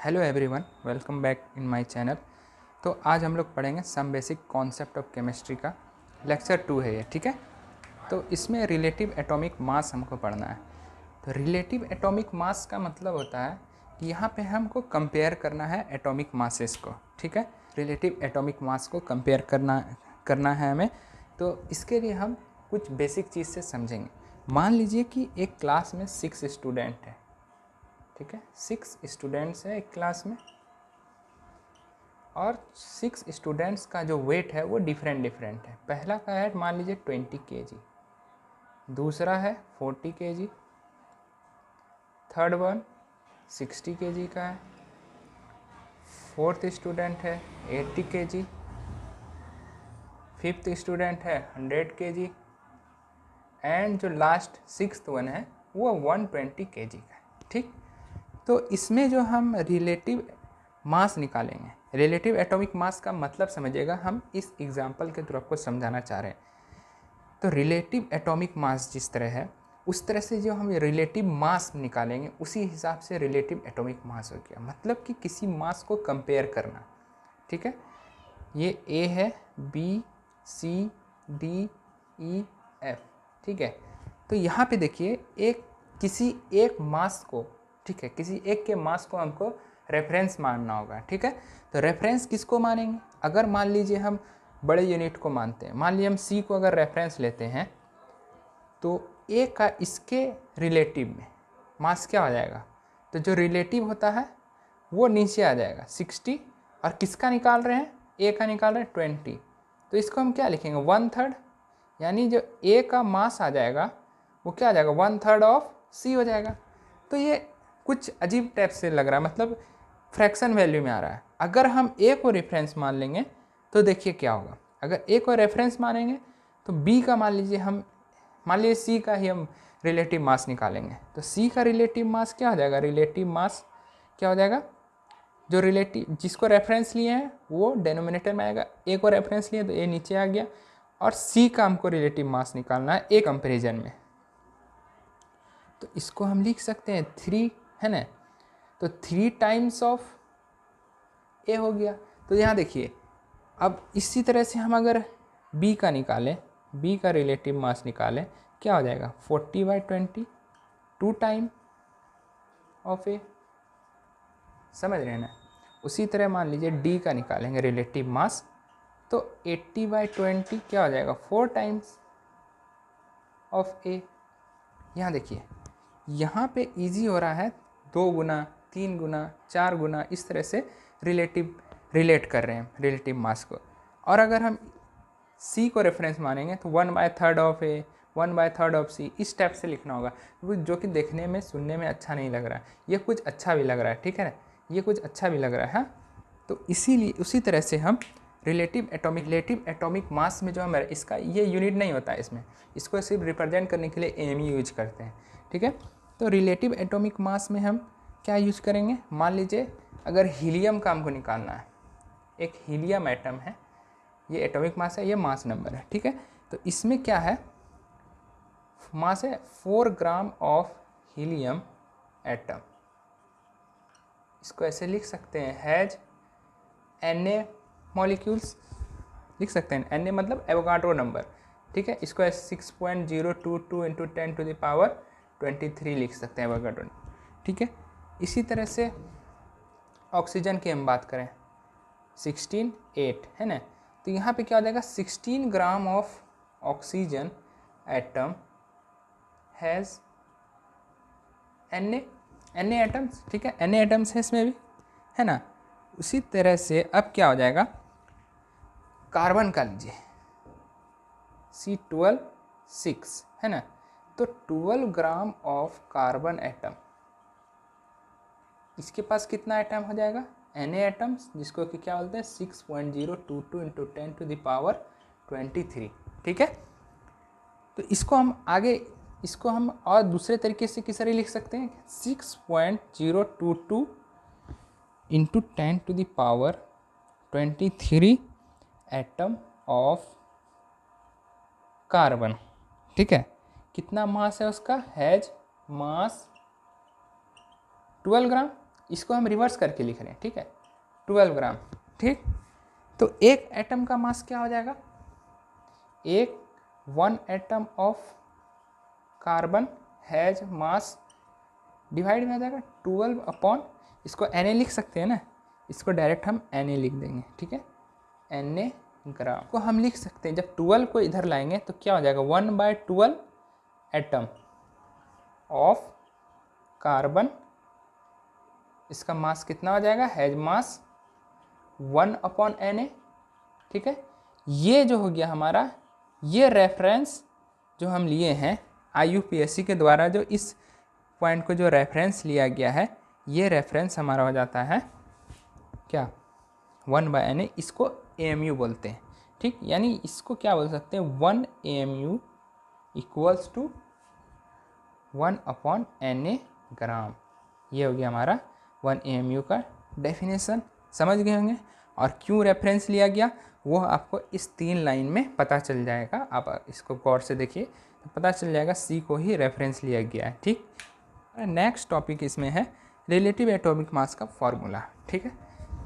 Hello everyone, welcome back in my channel. तो आज हम लोग पढ़ेंगे some basic concept of chemistry का लेक्चर 2 है ये, ठीक है। तो इसमें रिलेटिव एटॉमिक मास हमको पढ़ना है। तो रिलेटिव एटॉमिक मास का मतलब होता है कि यहाँ पे हमको कंपेयर करना है एटॉमिक मासेस को, ठीक है। रिलेटिव एटॉमिक मास को कंपेयर करना है हमें। तो इसके लिए हम कुछ बेसिक चीज़ से समझेंगे। मान लीजिए कि एक क्लास में 6 स्टूडेंट है, ठीक है। 6 स्टूडेंट्स हैं एक क्लास में और 6 स्टूडेंट्स का जो वेट है वो डिफरेंट है। पहला का है मान लीजिए 20 kg, दूसरा है 40 kg, थर्ड वन 60 kg का है, फोर्थ स्टूडेंट है 80 kg, फिफ्थ स्टूडेंट है 100 kg एंड जो लास्ट सिक्स्थ वन है वो 120 kg का है, ठीक। तो इसमें जो हम रिलेटिव मास निकालेंगे, रिलेटिव एटॉमिक मास का मतलब समझिएगा, हम इस एग्जांपल के थ्रू आपको समझाना चाह रहे हैं। तो रिलेटिव एटॉमिक मास जिस तरह है उस तरह से जो हम रिलेटिव मास निकालेंगे उसी हिसाब से रिलेटिव एटॉमिक मास हो गया। मतलब कि किसी मास को कंपेयर करना, ठीक है। ये ए है, बी, सी, डी, ई, एफ, ठीक है। तो यहाँ पे देखिए किसी एक मास को, ठीक है, किसी एक के मास को हमको रेफरेंस मानना होगा, ठीक है। तो रेफरेंस किसको मानेंगे? अगर मान लीजिए हम बड़े यूनिट को मानते हैं, मान लीजिए हम सी को अगर रेफरेंस लेते हैं तो ए का इसके रिलेटिव में मास क्या हो जाएगा? तो जो रिलेटिव होता है वो नीचे आ जाएगा 60, और किसका निकाल रहे हैं? ए का निकाल रहे हैं 20। तो इसको हम क्या लिखेंगे? 1/3, यानी जो ए का मास आ जाएगा वो क्या आ जाएगा? 1/3 ऑफ सी हो जाएगा। तो ये कुछ अजीब टाइप से लग रहा है, मतलब फ्रैक्शन वैल्यू में आ रहा है। अगर हम ए को रेफरेंस मान लेंगे तो देखिए क्या होगा। अगर ए को रेफरेंस मानेंगे तो बी का मान लीजिए सी का ही हम रिलेटिव मास निकालेंगे। तो सी का रिलेटिव मास क्या हो जाएगा? रिलेटिव मास क्या हो जाएगा? जो रिलेटिव जिसको रेफरेंस लिए हैं वो डेनोमिनेटर में आएगा, ए को रेफरेंस लिए तो ए नीचे आ गया, और सी का हमको रिलेटिव मास निकालना है ए कंपेरिजन में। तो इसको हम लिख सकते हैं 3, है ना। तो 3 टाइम्स ऑफ ए हो गया। तो यहाँ देखिए, अब इसी तरह से हम अगर बी का निकालें, बी का रिलेटिव मास निकालें, क्या हो जाएगा? 40/20, 2 टाइम ऑफ ए, समझ रहे हैं ना। उसी तरह मान लीजिए डी का निकालेंगे रिलेटिव मास, तो 80/20 क्या हो जाएगा? 4 टाइम्स ऑफ ए। यहाँ देखिए, यहाँ पे इजी हो रहा है, 2 गुना, 3 गुना, 4 गुना, इस तरह से रिलेट कर रहे हैं रिलेटिव मास को। और अगर हम सी को रेफरेंस मानेंगे तो 1/3 ऑफ ए, 1/3 ऑफ सी, इस टाइप से लिखना होगा, जो कि देखने में सुनने में अच्छा नहीं लग रहा है। ये कुछ अच्छा भी लग रहा है, ठीक है ना, ये कुछ अच्छा भी लग रहा है, हाँ। तो इसीलिए उसी तरह से हम रिलेटिव एटॉमिक मास में जो हमारा इसका ये यूनिट नहीं होता है, इसको सिर्फ रिप्रेजेंट करने के लिए एम यूज करते हैं, ठीक है। तो रिलेटिव एटॉमिक मास में हम क्या यूज करेंगे? मान लीजिए अगर हीलियम का हमको निकालना है, एक हीलियम एटम है, ये एटॉमिक मास है, ये मास नंबर है, ठीक है। तो इसमें क्या है? मास है 4 ग्राम ऑफ हीलियम एटम। इसको ऐसे लिख सकते हैं, हैज Na मॉलिक्यूल्स, लिख सकते हैं। Na मतलब एवोगाड्रो नंबर, ठीक है। इसको ऐसे 6.022 × 10⁻23 लिख सकते हैं एवोगाड्रो, ठीक है। इसी तरह से ऑक्सीजन की हम बात करें, 16.8, है ना। तो यहाँ पे क्या हो जाएगा? 16 gram of oxygen atom has Na atoms, ठीक है। Na एटम्स है इसमें भी, है ना। उसी तरह से अब क्या हो जाएगा? कार्बन का लीजिए, C12 6, है ना। तो 12 ग्राम ऑफ कार्बन एटम, इसके पास कितना एटम हो जाएगा? Na एटम्स, जिसको कि क्या बोलते हैं? 6.022 × 10⁻23, ठीक है। तो इसको हम और दूसरे तरीके से किस तरह लिख सकते हैं? 6.022 × 10⁻23 एटम ऑफ कार्बन, ठीक है। कितना मास है उसका? हैज मास 12 ग्राम, इसको हम रिवर्स करके लिख रहे हैं, ठीक है, 12 ग्राम, ठीक। तो एक एटम का मास क्या हो जाएगा, एक 1 atom of carbon has mass divide में आ जाएगा 12 अपॉन, इसको Na लिख सकते हैं ना, इसको डायरेक्ट हम Na लिख देंगे, ठीक है, Na ग्राम को हम लिख सकते हैं। जब 12 को इधर लाएंगे तो क्या हो जाएगा, 1/12 एटम ऑफ कार्बन, इसका मास कितना हो जाएगा, हैज मास 1 अपॉन Na, ठीक है। ये जो हो गया हमारा, ये रेफरेंस जो हम लिए हैं IUPAC के द्वारा, जो इस पॉइंट को जो रेफरेंस लिया गया है, ये रेफरेंस हमारा हो जाता है क्या, 1/Na, इसको AMU बोलते हैं, ठीक। यानी इसको क्या बोल सकते हैं, 1 AMU equals to 1 upon Na gram. ये हो गया हमारा 1 AMU का डेफिनेशन, समझ गए होंगे। और क्यों रेफरेंस लिया गया वो आपको इस 3 लाइन में पता चल जाएगा, आप इसको गौर से देखिए तो पता चल जाएगा, C को ही रेफरेंस लिया गया है, ठीक। नेक्स्ट टॉपिक इसमें है रिलेटिव एटॉमिक मास का फॉर्मूला, ठीक है।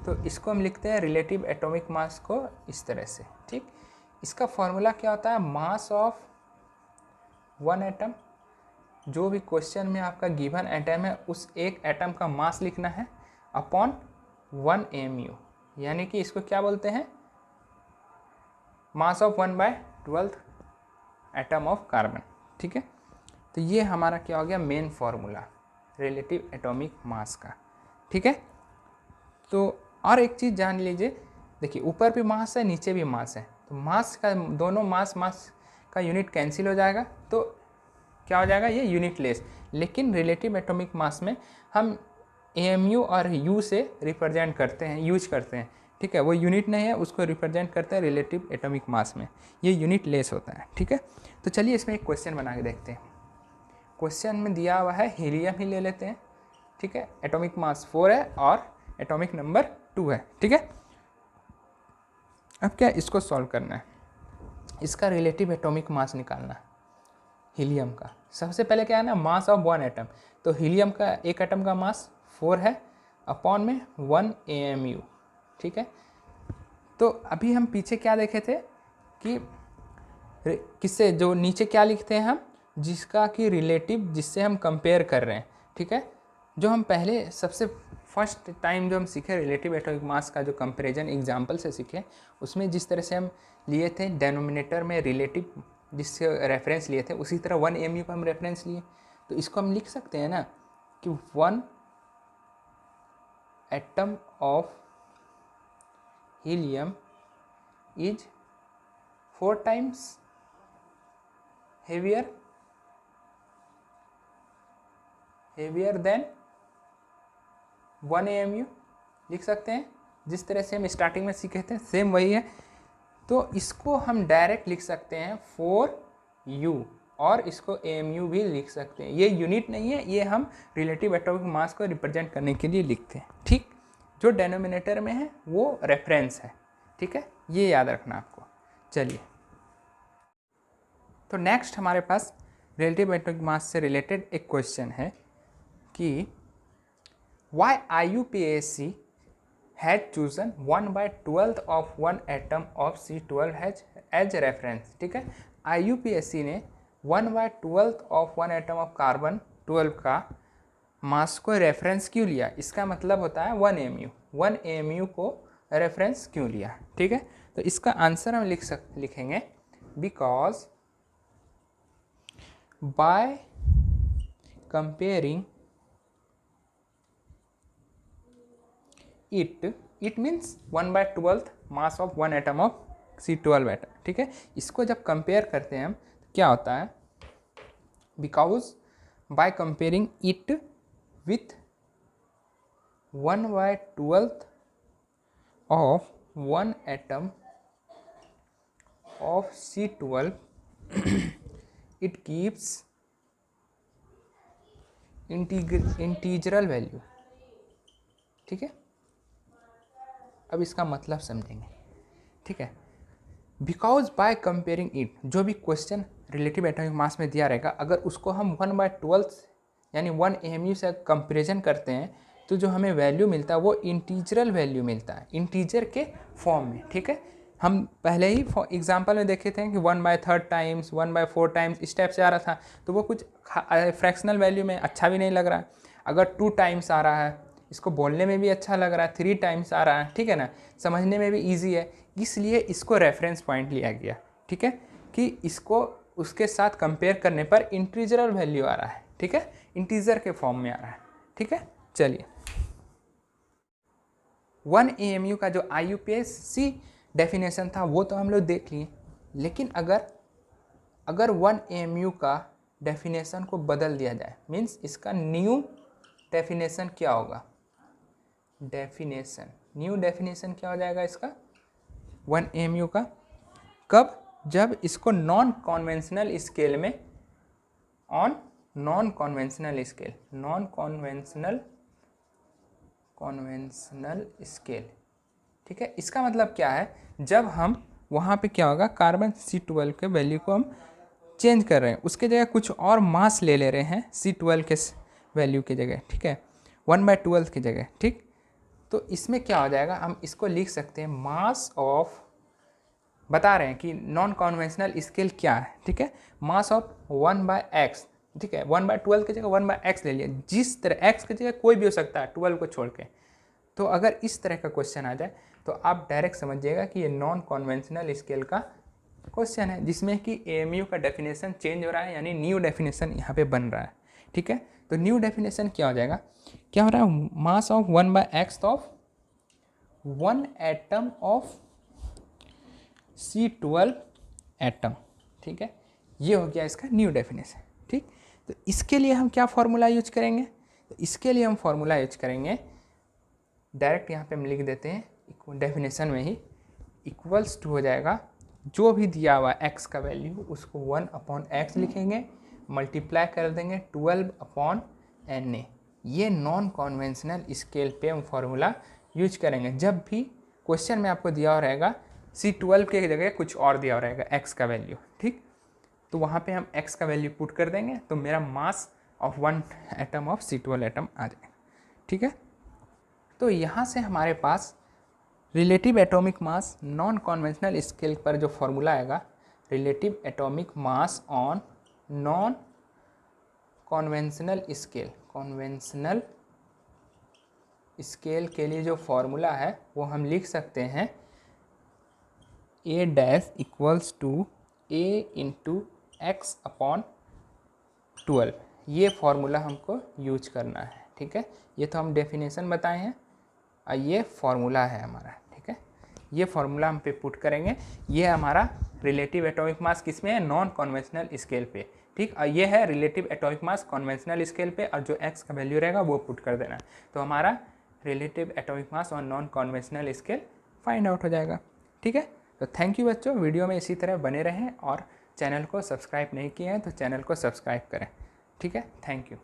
तो इसको हम लिखते हैं रिलेटिव एटॉमिक मास को इस तरह से, ठीक। इसका फॉर्मूला क्या होता है, मास ऑफ 1 एटम, जो भी क्वेश्चन में आपका गिवन एटम है उस एक एटम का मास लिखना है अपॉन 1 AMU, यानी कि इसको क्या बोलते हैं, mass of 1/12 atom of carbon, ठीक है। तो ये हमारा क्या हो गया, मेन फॉर्मूला रिलेटिव एटॉमिक मास का, ठीक है। तो और एक चीज़ जान लीजिए, देखिए ऊपर भी मास है नीचे भी मास है, तो मास का दोनों मास का यूनिट कैंसिल हो जाएगा, तो क्या हो जाएगा, ये यूनिट लेस। लेकिन रिलेटिव एटॉमिक मास में हम AMU और U से रिप्रेजेंट करते हैं, यूज करते हैं, ठीक है। वो यूनिट नहीं है, उसको रिप्रेजेंट करते हैं रिलेटिव एटॉमिक मास में, ये यूनिट लेस होता है, ठीक है। तो चलिए इसमें एक क्वेश्चन बना के देखते हैं। क्वेश्चन में दिया हुआ है हीलियम ही ले लेते हैं, ठीक है। एटॉमिक मास 4 है और एटॉमिक नंबर 2 है, ठीक है। अब क्या इसको सॉल्व करना है, इसका रिलेटिव एटॉमिक मास निकालना है हीलियम का। सबसे पहले क्या है ना, मास ऑफ 1 एटम, तो हीलियम का एक एटम का मास 4 है अपॉन में 1 AMU, ठीक है। तो अभी हम पीछे क्या देखे थे कि किससे, जो नीचे क्या लिखते हैं हम, जिसका कि रिलेटिव, जिससे हम कंपेयर कर रहे हैं, ठीक है। जो हम पहले सबसे फर्स्ट टाइम जो हम सीखे रिलेटिव एटॉमिक मास का जो कंपैरिजन एग्जांपल से सीखे, उसमें जिस तरह से हम लिए थे डेनोमिनेटर में रिलेटिव, जिससे रेफरेंस लिए थे, उसी तरह 1 AMU का हम रेफरेंस लिए। तो इसको हम लिख सकते हैं ना कि 1 atom of helium is 4 times heavier than 1 AMU, लिख सकते हैं। जिस तरह से हम स्टार्टिंग में सीखे थे सेम वही है। तो इसको हम डायरेक्ट लिख सकते हैं 4U, और इसको AMU भी लिख सकते हैं। ये यूनिट नहीं है, ये हम रिलेटिव एटॉमिक मास को रिप्रेजेंट करने के लिए लिखते हैं, ठीक। जो डेनोमिनेटर में है वो रेफरेंस है, ठीक है, ये याद रखना आपको। चलिए, तो नेक्स्ट हमारे पास रिलेटिव एटॉमिक मास से रिलेटेड एक क्वेश्चन है कि why IUPAC had chosen 1/12 of 1 atom of C12 as reference, ठीक है। IUPAC ने 1/12 of 1 atom of कार्बन 12 का मास को रेफरेंस क्यों लिया, इसका मतलब होता है 1 AMU। 1 AMU को रेफरेंस क्यों लिया, ठीक है। तो इसका आंसर हम लिखेंगे because by comparing it means 1/12 mass of 1 atom of C12 atom, ठीक है। इसको जब कंपेयर करते हैं हम तो क्या होता है, because by comparing it with 1/12 of 1 atom of C12 it gives integral value, ठीक है। अब इसका मतलब समझेंगे, ठीक है। बिकॉज बाय कंपेयरिंग इट, जो भी क्वेश्चन रिलेटिव एटॉमिक मास में दिया रहेगा, अगर उसको हम 1/12 यानी 1 AMU से कंपेरिजन करते हैं तो तो जो हमें वैल्यू मिलता है वो इंटीजरल वैल्यू मिलता है, इंटीजर के फॉर्म में, ठीक है। हम पहले ही एग्जांपल में देखे थे कि 1/3 टाइम्स, 1/4 टाइम्स इस टाइप से आ रहा था, तो वो कुछ फ्रैक्शनल वैल्यू में अच्छा भी नहीं लग रहा है। अगर 2 टाइम्स आ रहा है, इसको बोलने में भी अच्छा लग रहा है, 3 टाइम्स आ रहा है, ठीक है ना, समझने में भी ईजी है, इसलिए इसको रेफरेंस पॉइंट लिया गया, ठीक है, कि इसको उसके साथ कंपेयर करने पर इंटीजरल वैल्यू आ रहा है, ठीक है, इंटीजर के फॉर्म में आ रहा है, ठीक है। चलिए 1 AMU का जो IUPAC डेफिनेशन था वो तो हम लोग देख लिए, लेकिन अगर 1 AMU का डेफिनेशन को बदल दिया जाए, मीन्स इसका न्यू डेफिनेशन क्या होगा, न्यू डेफिनेशन क्या हो जाएगा इसका 1 AMU का, कब, जब इसको नॉन कॉन्वेंशनल स्केल में, नॉन कॉन्वेंशनल स्केल, ठीक है। इसका मतलब क्या है, जब हम वहाँ पे क्या होगा, कार्बन C12 के वैल्यू को हम चेंज कर रहे हैं, उसके जगह कुछ और मास ले रहे हैं C12 के वैल्यू की जगह, ठीक है, 1/12 की जगह, ठीक। तो इसमें क्या हो जाएगा, हम इसको लिख सकते हैं मास ऑफ, बता रहे हैं कि नॉन कॉन्वेंशनल स्केल क्या है, ठीक है, मास ऑफ 1/x, ठीक है, 1/12 की जगह 1/x ले लिया, जिस तरह x की जगह कोई भी हो सकता है 12 को छोड़ के। तो अगर इस तरह का क्वेश्चन आ जाए तो आप डायरेक्ट समझिएगा कि ये नॉन कॉन्वेंशनल स्केल का क्वेश्चन है, जिसमें कि AMU का डेफिनेशन चेंज हो रहा है, यानी न्यू डेफिनेशन यहाँ पे बन रहा है, ठीक है। तो न्यू डेफिनेशन क्या हो जाएगा, क्या हो रहा है, mass of 1/x of 1 atom of C12 atom, ठीक है, ये हो गया इसका न्यू डेफिनेशन, ठीक। तो इसके लिए हम क्या फॉर्मूला यूज करेंगे, तो इसके लिए हम फॉर्मूला यूज करेंगे, डायरेक्ट यहाँ पे हम लिख देते हैं डेफिनेशन में ही, इक्वल्स टू हो जाएगा, जो भी दिया हुआ x का वैल्यू उसको 1/x लिखेंगे, मल्टीप्लाई कर देंगे 12/Na। ये नॉन कॉन्वेंशनल स्केल पे हम फॉर्मूला यूज करेंगे, जब भी क्वेश्चन में आपको दिया हो रहेगा C12 के जगह कुछ और दिया हो रहेगा x का वैल्यू, ठीक, तो वहाँ पे हम x का वैल्यू पुट कर देंगे, तो मेरा mass of 1 atom of C12 atom आ जाएगा, ठीक है। तो यहाँ से हमारे पास relative atomic mass non conventional scale पर जो फॉर्मूला आएगा, relative atomic mass on non conventional scale के लिए जो फॉर्मूला है वो हम लिख सकते हैं A' equals to A into x/12, ये फॉर्मूला हमको यूज करना है, ठीक है। ये तो हम डेफिनेशन बताए हैं और ये फॉर्मूला है हमारा, ठीक है, ये फॉर्मूला हम पे पुट करेंगे, ये हमारा रिलेटिव एटॉमिक मास किस में है, नॉन कॉन्वेंशनल स्केल पे, ठीक, और ये है रिलेटिव एटॉमिक मास कॉन्वेंशनल स्केल पे, और जो x का वैल्यू रहेगा वो पुट कर देना, तो हमारा relative atomic mass on non conventional scale find out हो जाएगा, ठीक है। तो थैंक यू बच्चों, वीडियो में इसी तरह बने रहें, और चैनल को सब्सक्राइब नहीं किए हैं तो चैनल को सब्सक्राइब करें, ठीक है, थैंक यू।